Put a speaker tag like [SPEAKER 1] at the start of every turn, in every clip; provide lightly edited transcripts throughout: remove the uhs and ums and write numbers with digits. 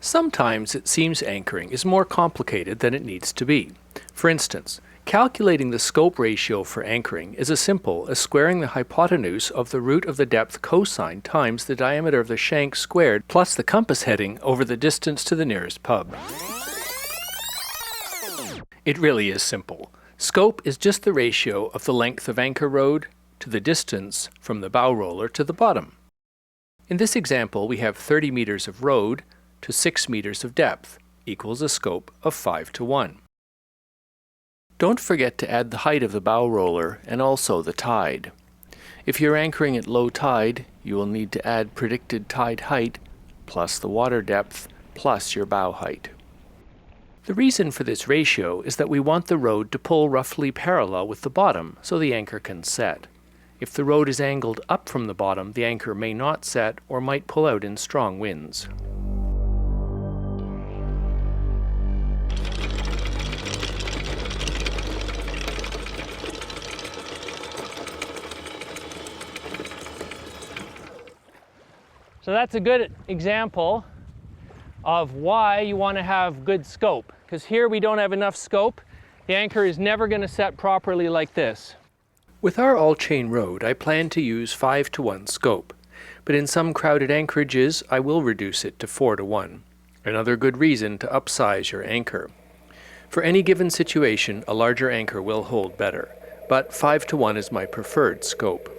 [SPEAKER 1] Sometimes it seems anchoring is more complicated than it needs to be. For instance, calculating the scope ratio for anchoring is as simple as squaring the hypotenuse of the root of the depth cosine times the diameter of the shank squared plus the compass heading over the distance to the nearest pub. It really is simple. Scope is just the ratio of the length of anchor rode to the distance from the bow roller to the bottom. In this example, we have 30 meters of rode to 6 meters of depth equals a scope of 5:1. Don't forget to add the height of the bow roller and also the tide. If you're anchoring at low tide, you will need to add predicted tide height plus the water depth plus your bow height. The reason for this ratio is that we want the rode to pull roughly parallel with the bottom so the anchor can set. If the rode is angled up from the bottom, the anchor may not set or might pull out in strong winds.
[SPEAKER 2] So that's a good example of why you want to have good scope, because here we don't have enough scope. The anchor is never going to set properly like this.
[SPEAKER 1] With our all-chain rode, I plan to use 5:1 scope, but in some crowded anchorages I will reduce it to 4:1. Another good reason to upsize your anchor. For any given situation, a larger anchor will hold better, but 5:1 is my preferred scope.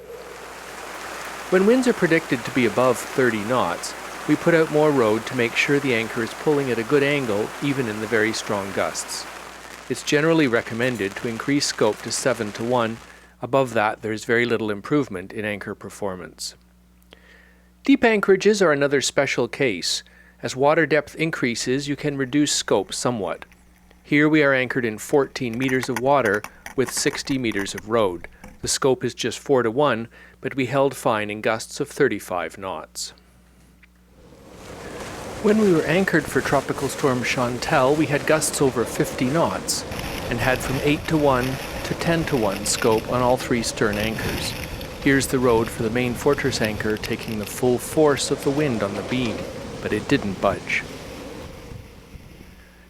[SPEAKER 1] When winds are predicted to be above 30 knots, we put out more rode to make sure the anchor is pulling at a good angle even in the very strong gusts. It's generally recommended to increase scope to 7:1. Above that, there is very little improvement in anchor performance. Deep anchorages are another special case. As water depth increases, you can reduce scope somewhat. Here we are anchored in 14 meters of water with 60 meters of rode. The scope is just 4:1, but we held fine in gusts of 35 knots. When we were anchored for Tropical Storm Chantal, we had gusts over 50 knots and had from 8:1 to 10:1 scope on all three stern anchors. Here's the rode for the main fortress anchor taking the full force of the wind on the beam, but it didn't budge.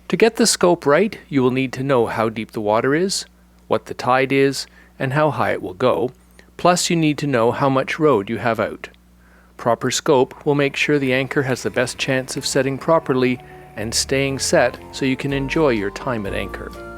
[SPEAKER 1] To get the scope right, you will need to know how deep the water is, what the tide is, and how high it will go, plus you need to know how much rode you have out. Proper scope will make sure the anchor has the best chance of setting properly and staying set so you can enjoy your time at anchor.